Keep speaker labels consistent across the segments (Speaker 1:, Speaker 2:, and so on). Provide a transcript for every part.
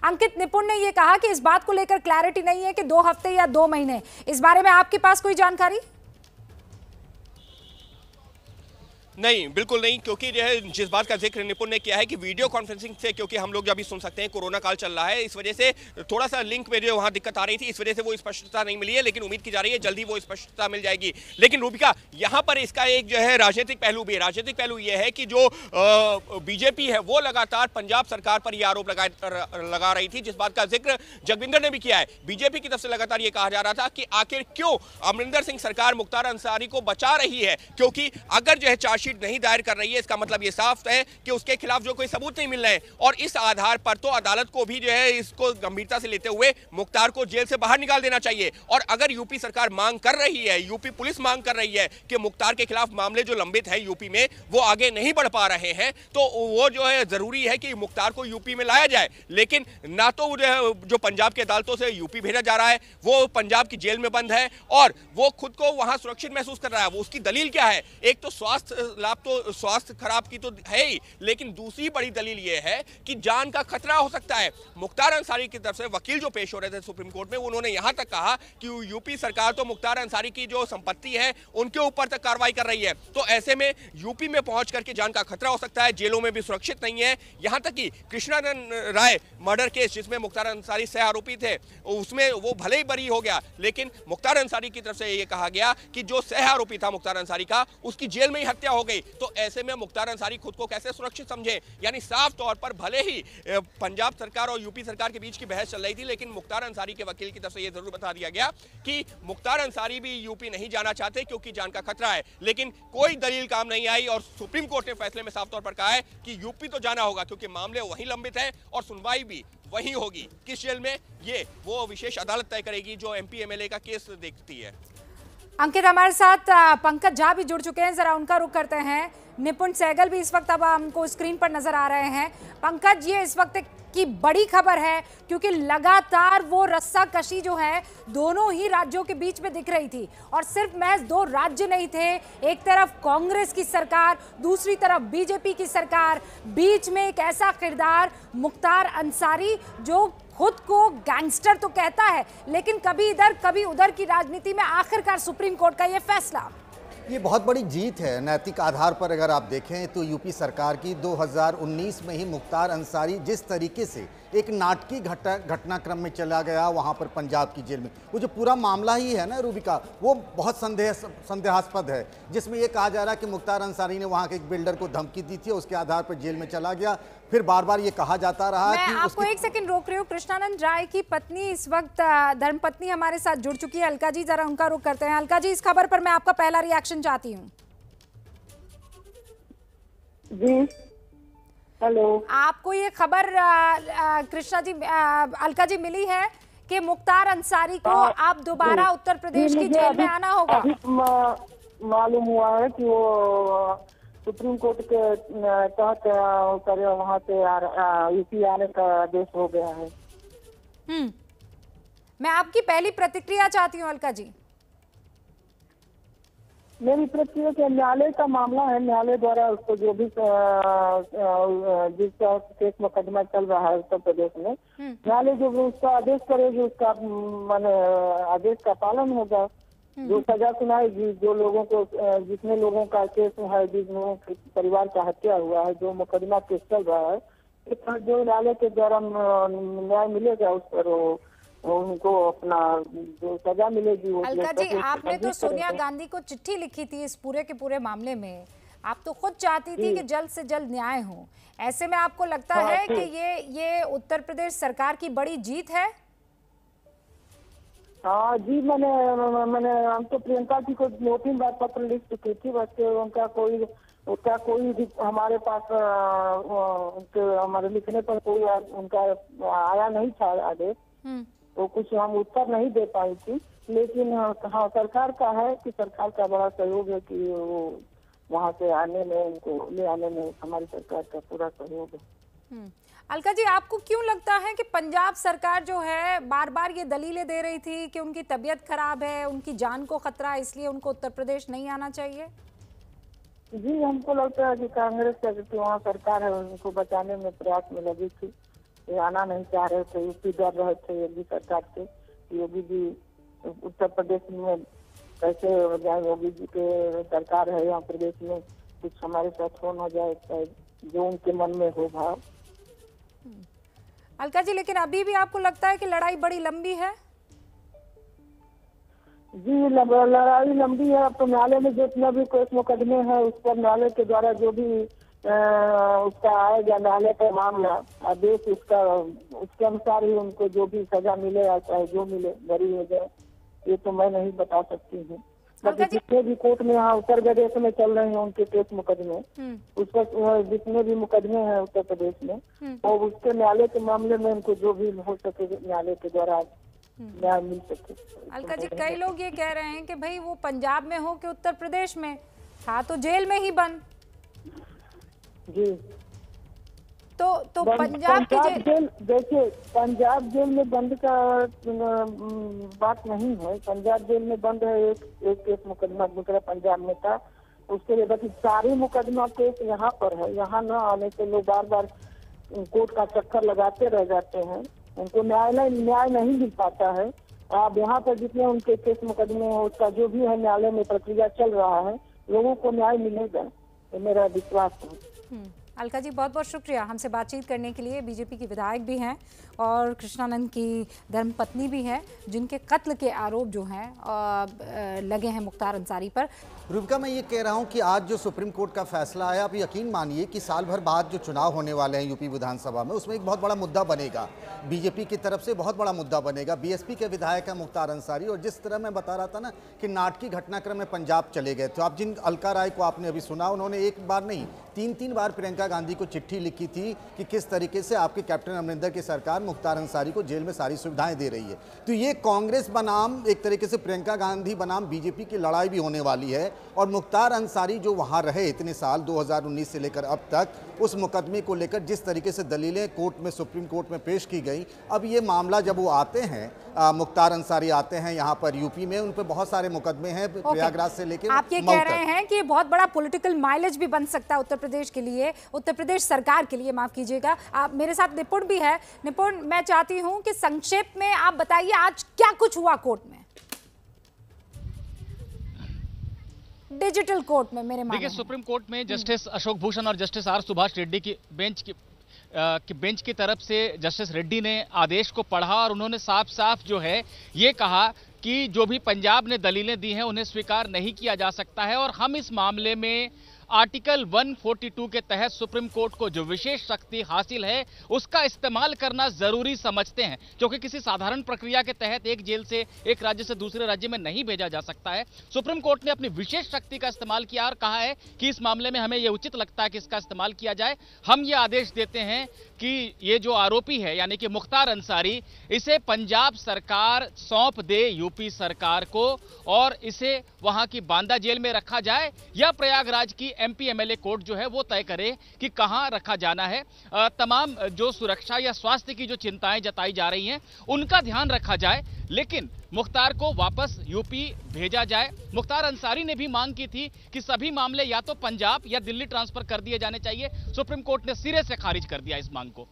Speaker 1: अंकित, निपुण ने ये कहा कि इस बात को लेकर क्लैरिटी नहीं है कि 2 हफ्ते या 2 महीने, इस बारे में आपके पास कोई जानकारी?
Speaker 2: नहीं, बिल्कुल नहीं, क्योंकि जो है जिस बात का जिक्र निपुण ने किया है कि वीडियो कॉन्फ्रेंसिंग से, क्योंकि हम लोग अभी सुन सकते हैं कोरोना काल चल रहा है, इस वजह से थोड़ा सा लिंक में जो वहाँ दिक्कत आ रही थी, इस वजह से वो स्पष्टता नहीं मिली है, लेकिन उम्मीद की जा रही है जल्दी वो स्पष्टता मिल जाएगी। लेकिन रूबिका, यहाँ पर इसका एक जो है राजनीतिक पहलू भी है। राजनीतिक पहलू ये है कि जो बीजेपी है वो लगातार पंजाब सरकार पर यह आरोप लगा रही थी, जिस बात का जिक्र जगविंदर ने भी किया है। बीजेपी की तरफ से लगातार ये कहा जा रहा था कि आखिर क्यों अमरिंदर सिंह सरकार मुख्तार अंसारी को बचा रही है, क्योंकि अगर जो है चार्जशीट नहीं दायर कर रही है, इसका मतलब ये साफ है कि उसके खिलाफ जो कोई सबूत नहीं मिल रहे हैं, और इस आधार पर तो अदालत को भी जो है इसको गंभीरता से लेते हुए मुख्तार को जेल से बाहर निकाल देना चाहिए। और अगर यूपी सरकार मांग कर रही है, यूपी पुलिस मांग कर रही है कि मुख्तार के खिलाफ मामले जो लंबित है यूपी में वो आगे नहीं बढ़ पा रहे हैं, तो वो जो है जरूरी है कि मुख्तार को यूपी में लाया जाए। लेकिन ना तो जो पंजाब की अदालतों से यूपी भेजा जा रहा है, वो पंजाब की जेल में बंद है और वो खुद को वहां सुरक्षित महसूस कर रहा है। वो उसकी दलील क्या है? एक तो स्वास्थ्य लाभ, तो स्वास्थ्य खराब की तो है ही, लेकिन दूसरी बड़ी दलील ये है कि जान का खतरा हो सकता है। मुख्तार अंसारी की तरफ से वकील जो पेश हो रहे थे सुप्रीम कोर्ट में, उन्होंने यहां तक कहा कि यूपी सरकार तो मुख्तार अंसारी की जो संपत्ति है उनके ऊपर तक कार्रवाई कर रही है, तो ऐसे में यूपी में पहुंच करके जान का खतरा हो सकता है, जेलों में भी सुरक्षित नहीं है। यहां तक कि कृष्णानंद राय मर्डर केस जिसमें मुख्तार अंसारी सह आरोपी थे, उसमें वो भले ही बरी हो गया, लेकिन मुख्तार अंसारी की तरफ से यह कहा गया कि जो सह आरोपी था मुख्तार अंसारी का, उसकी जेल में ही हत्या हो गई। तो ऐसे में मुख्तार अंसारी खुद को कैसे सुरक्षित समझे? यानी साफ तौर पर भले ही पंजाब सरकार और यूपी सरकार के बीच की बहस चल रही थी, लेकिन मुख्तार अंसारी के वकील की तरफ से यह जरूर बता दिया गया कि मुख्तार अंसारी भी यूपी नहीं जाना चाहते क्योंकि जान का खतरा है। लेकिन कोई दलील काम नहीं आई और सुप्रीम कोर्ट ने फैसले में साफ तौर पर कहा है कि यूपी तो जाना होगा, क्योंकि मामले वहीं लंबित है और सुनवाई भी वहीं होगी। किस जेल में, ये वो विशेष अदालत तय करेगी जो एमपी एमएलए का केस देखती है।
Speaker 1: अंकित, हमारे साथ पंकज झा भी जुड़ चुके हैं, जरा उनका रुख करते हैं। निपुण सहगल भी इस वक्त अब हमको स्क्रीन पर नजर आ रहे हैं। पंकज, ये इस वक्त की बड़ी खबर है क्योंकि लगातार वो रस्साकशी जो है दोनों ही राज्यों के बीच में दिख रही थी, और सिर्फ महज 2 राज्य नहीं थे, एक तरफ कांग्रेस की सरकार, दूसरी तरफ बीजेपी की सरकार, बीच में एक ऐसा किरदार मुख्तार अंसारी जो खुद को गैंगस्टर तो कहता है, लेकिन कभी इधर कभी उधर की राजनीति में आखिरकार सुप्रीम कोर्ट का ये फैसला।
Speaker 3: ये बहुत बड़ी जीत है नैतिक आधार पर। अगर आप देखें तो यूपी सरकार की 2019 में ही मुख्तार अंसारी जिस तरीके से एक नाटकीय घटनाक्रम में चला गया वहाँ पर पंजाब की जेल में, वो जो पूरा मामला ही है ना रूबिका, वो बहुत संदेहास्पद है, जिसमें ये कहा जा रहा है कि मुख्तार अंसारी ने वहाँ के एक बिल्डर को धमकी दी थी, उसके आधार पर जेल में चला गया। फिर बार बार ये कहा जाता रहा
Speaker 1: मैं
Speaker 3: कि
Speaker 1: आपको एक सेकंड रोक रही हूँ। कृष्णानंद राय की पत्नी इस वक्त धर्मपत्नी हमारे साथ जुड़ चुकी है, अलका जी, जरा उनका रुख करते हैं। अलका जी, इस खबर पर मैं आपका पहला रिएक्शन चाहती हूँ।
Speaker 4: जी, हेलो।
Speaker 1: आपको ये खबर कृष्णा जी, अलका जी, मिली है कि मुख्तार अंसारी को अब दोबारा उत्तर प्रदेश की जेल में आना होगा?
Speaker 4: अभी मालूम हुआ है कि वो सुप्रीम कोर्ट के तहत वहाँ से यूपी आने का आदेश हो गया है।
Speaker 1: मैं आपकी पहली प्रतिक्रिया चाहती हूँ अलका जी।
Speaker 4: मेरी प्रतिक्रिया के न्यायालय का मामला है, न्यायालय द्वारा उसको जो भी जिसका केस मुकदमा चल रहा है उत्तर प्रदेश में, न्यायालय जो उसका आदेश करेगी उसका माने आदेश का पालन होगा। जो सजा सुनाएगी, जो लोगों को, जितने लोगों का केस है, जिस लोगों के परिवार का हत्या हुआ है, जो मुकदमा केस चल रहा है, जो न्यायालय के द्वारा न्याय मिलेगा उस पर उनको अपना जो सजा मिलेगी वो।
Speaker 1: अलका जी, आपने तो सोनिया गांधी को चिट्ठी लिखी थी इस पूरे के पूरे मामले में, आप तो खुद चाहती थी कि जल्द से जल्द न्याय हो। ऐसे में आपको लगता है कि ये उत्तर प्रदेश सरकार की बड़ी जीत है?
Speaker 4: हाँ जी, मैंने हम तो प्रियंका जी को 2-3 बार पत्र लिख चुकी थी, बस उसका कोई हमारे पास हमारे लिखने पर कोई उनका आया नहीं था आदेश, तो कुछ हम उत्तर नहीं दे पाई थी। लेकिन हाँ, सरकार का है कि सरकार का बड़ा सहयोग है कि वो वहाँ से आने में, उनको ले आने में हमारी सरकार का पूरा सहयोग है।
Speaker 1: अलका जी, आपको क्यों लगता है कि पंजाब सरकार जो है बार बार ये दलीलें दे रही थी कि उनकी तबीयत खराब है, उनकी जान को खतरा है, इसलिए उनको उत्तर प्रदेश नहीं आना चाहिए?
Speaker 4: जी, हमको लगता है कि कांग्रेस का जो वहाँ सरकार है उनको बचाने में प्रयास में लगी थी, ये आना नहीं चाह रहे थे, यूपी डर रहे थे योगी सरकार से। योगी जी उत्तर प्रदेश में कैसे हो जाए, योगी जी के सरकार है यहाँ प्रदेश में, कुछ हमारे साथ हो न जाए, जो उनके मन में हो भाव।
Speaker 1: अलका जी, लेकिन अभी भी आपको लगता है कि लड़ाई बड़ी लंबी है?
Speaker 4: जी लड़ाई लंबी है। अब तो न्यायालय में जितना भी केस मुकदमे हैं उस पर न्यायालय के द्वारा जो भी उसका आएगा, न्यायालय का मामला आदेश, उसके अनुसार ही उनको जो भी सजा मिले या चाहे जो मिले, बरी हो जाए, ये तो मैं नहीं बता सकती हूँ। बाकी जितने भी कोर्ट में यहाँ उत्तर प्रदेश में चल रहे हैं उनके केस मुकदमे, उस पर जितने भी मुकदमे हैं उत्तर प्रदेश में, और उसके न्यायालय के मामले में उनको जो भी हो सके न्यायालय के द्वारा न्याय मिल सके।
Speaker 1: अलका जी, कई लोग ये कह रहे हैं कि भाई वो पंजाब में हो कि उत्तर प्रदेश में, था तो जेल में ही बंद।
Speaker 4: जी
Speaker 1: तो पंजाब की
Speaker 4: जेल, देखिए पंजाब जेल में बंद का बात नहीं है। पंजाब जेल में बंद है एक केस मुकदमा दूसरा पंजाब में था, उसके लिए बाकी सारे मुकदमा केस यहाँ पर है। यहाँ न आने से लोग बार बार कोर्ट का चक्कर लगाते रह जाते हैं, उनको न्याय नहीं मिल पाता है। अब यहाँ पर जितने उनके केस मुकदमे हैं उसका जो भी है न्यायालय में प्रक्रिया चल रहा है, लोगों को न्याय मिलेगा, ये मेरा विश्वास है।
Speaker 1: अलका जी, बहुत बहुत शुक्रिया हमसे बातचीत करने के लिए। बीजेपी की विधायक भी हैं और कृष्णानंद की धर्मपत्नी भी है, जिनके कत्ल के आरोप जो हैं लगे हैं मुख्तार अंसारी पर।
Speaker 3: रूबिका, मैं ये कह रहा हूँ कि आज जो सुप्रीम कोर्ट का फैसला आया, आप यकीन मानिए कि साल भर बाद जो चुनाव होने वाले हैं यूपी विधानसभा में, उसमें एक बहुत बड़ा मुद्दा बनेगा, बीजेपी की तरफ से बहुत बड़ा मुद्दा बनेगा। बीएसपी के विधायक है मुख्तार अंसारी, और जिस तरह मैं बता रहा था ना कि नाटकीय घटनाक्रम में पंजाब चले गए, तो आप जिन अलका राय को आपने अभी सुना, उन्होंने एक बार नहीं 3 बार प्रियंका गांधी को चिट्ठी लिखी थी कि किस तरीके से आपके कैप्टन अमरिंदर की सरकार मुख्तार अंसारी को जेल में सारी सुविधाएं दे रही है। तो ये कांग्रेस बनाम एक तरीके से प्रियंका गांधी बनाम बीजेपी की लड़ाई भी होने वाली है। और मुख्तार अंसारी जो वहां रहे इतने साल, 2019 से लेकर अब तक, उस मुकदमे को लेकर जिस तरीके से दलीलें कोर्ट में, सुप्रीम कोर्ट में पेश की गई, अब ये मामला जब वो आते हैं, मुख्तार अंसारी आते हैं यहाँ पर यूपी में, उन पर बहुत सारे मुकदमे हैं प्रयागराज से लेकर
Speaker 1: आप ये कह रहे हैं कि बहुत बड़ा पॉलिटिकल माइलेज भी बन सकता है उत्तर प्रदेश के लिए, उत्तर प्रदेश सरकार के लिए, माफ कीजिएगा। आप मेरे साथ निपुण भी है। निपुण, मैं चाहती हूं कि संक्षेप में आप बताइए आज क्या कुछ हुआ कोर्ट में, डिजिटल कोर्ट में। मेरे
Speaker 5: देखिए, सुप्रीम कोर्ट में जस्टिस अशोक भूषण और जस्टिस आर सुभाष रेड्डी की बेंच की तरफ से जस्टिस रेड्डी ने आदेश को पढ़ा और उन्होंने साफ साफ जो है ये कहा कि जो भी पंजाब ने दलीलें दी हैं उन्हें स्वीकार नहीं किया जा सकता है, और हम इस मामले में आर्टिकल 142 के तहत सुप्रीम कोर्ट को जो विशेष शक्ति हासिल है उसका इस्तेमाल करना जरूरी समझते हैं, क्योंकि किसी साधारण प्रक्रिया के तहत एक जेल से एक राज्य से दूसरे राज्य में नहीं भेजा जा सकता है। सुप्रीम कोर्ट ने अपनी विशेष शक्ति का इस्तेमाल किया और कहा है कि इस मामले में हमें यह उचित लगता है कि इसका इस्तेमाल किया जाए। हम ये आदेश देते हैं कि ये जो आरोपी है यानी कि मुख्तार अंसारी, इसे पंजाब सरकार सौंप दे यूपी सरकार को, और इसे वहां की बांदा जेल में रखा जाए या प्रयागराज की एमपी एमएलए कोर्ट जो है वो तय करे कि कहां रखा जाना है। तमाम जो सुरक्षा या स्वास्थ्य की जो चिंताएं जताई जा रही हैं उनका ध्यान रखा जाए, लेकिन मुख्तार को वापस यूपी भेजा जाए। मुख्तार अंसारी ने भी मांग की थी कि सभी मामले या तो पंजाब या दिल्ली ट्रांसफर कर दिए जाने चाहिए। सुप्रीम कोर्ट ने सिरे से खारिज कर दिया इस मांग को।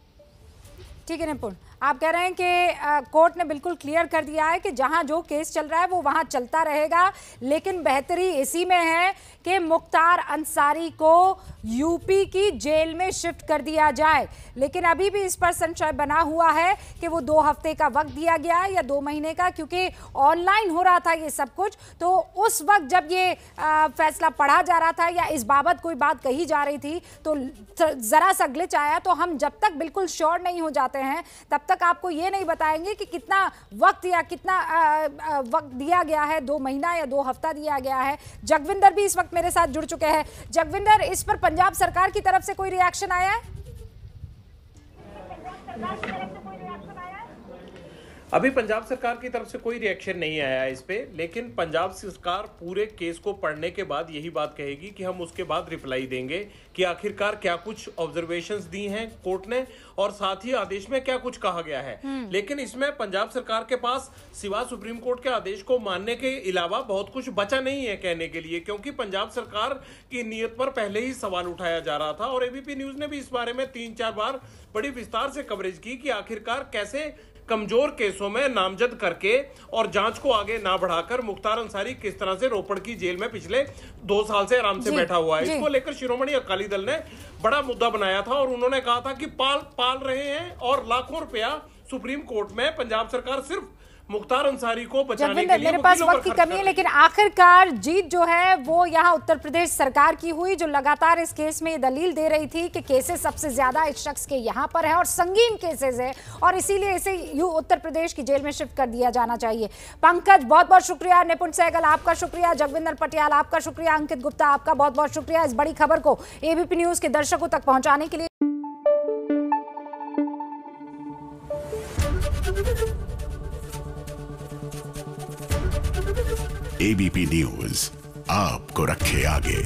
Speaker 1: ठीक है निपुण, आप कह रहे हैं कि कोर्ट ने बिल्कुल क्लियर कर दिया है कि जहां जो केस चल रहा है वो वहां चलता रहेगा, लेकिन बेहतरी इसी में है कि मुख्तार अंसारी को यूपी की जेल में शिफ्ट कर दिया जाए। लेकिन अभी भी इस पर संशय बना हुआ है कि वो 2 हफ्ते का वक्त दिया गया है या 2 महीने का, क्योंकि ऑनलाइन हो रहा था ये सब कुछ। तो उस वक्त जब ये फैसला पढ़ा जा रहा था या इस बाबत कोई बात कही जा रही थी तो जरा सा ग्लिच आया। तो हम जब तक बिल्कुल श्योर नहीं हो जाते हैं तब तक आपको ये नहीं बताएंगे कि कितना वक्त या कितना वक्त दिया गया है, 2 महीना या 2 हफ्ता दिया गया है। जगविंदर भी इस वक्त मेरे साथ जुड़ चुके हैं। जगविंदर, इस पर पंजाब सरकार की तरफ से कोई रिएक्शन आया है?
Speaker 6: अभी पंजाब सरकार की तरफ से कोई रिएक्शन नहीं आया इस पे, लेकिन पंजाब सरकार पूरे केस को पढ़ने के बाद यही बात कहेगी कि हम उसके बाद रिप्लाई देंगे कि आखिरकार क्या कुछ ऑब्जर्वेशंस दी हैं कोर्ट ने और साथ ही आदेश में क्या कुछ कहा गया है। लेकिन इसमें पंजाब सरकार के पास सिवा सुप्रीम कोर्ट के आदेश को मानने के अलावा बहुत कुछ बचा नहीं है कहने के लिए, क्योंकि पंजाब सरकार की नीयत पर पहले ही सवाल उठाया जा रहा था और एबीपी न्यूज ने भी इस बारे में 3-4 बार बड़ी विस्तार से कवरेज की कि आखिरकार कैसे कमजोर केसों में नामजद करके और जांच को आगे ना बढ़ाकर मुख्तार अंसारी किस तरह से रोपड़ की जेल में पिछले 2 साल से आराम से बैठा हुआ है। इसको लेकर शिरोमणि अकाली दल ने बड़ा मुद्दा बनाया था और उन्होंने कहा था कि पाल रहे हैं और लाखों रुपया सुप्रीम कोर्ट में पंजाब सरकार सिर्फ मुख्तार अंसारी को बचाने के लिए
Speaker 1: मेरे पास वक्त की कमी है, लेकिन आखिरकार जीत जो है वो यहाँ उत्तर प्रदेश सरकार की हुई, जो लगातार इस केस में दलील दे रही थी कि केसेस सबसे ज्यादा इस शख्स के यहाँ पर है और संगीन केसेस है और इसीलिए इसे उत्तर प्रदेश की जेल में शिफ्ट कर दिया जाना चाहिए। पंकज बहुत बहुत शुक्रिया, निपुण सहगल आपका शुक्रिया, जगविंदर पटियाल आपका शुक्रिया, अंकित गुप्ता आपका बहुत बहुत शुक्रिया इस बड़ी खबर को एबीपी न्यूज के दर्शकों तक पहुंचाने के लिए।
Speaker 7: एबीपी न्यूज आपको रखे आगे।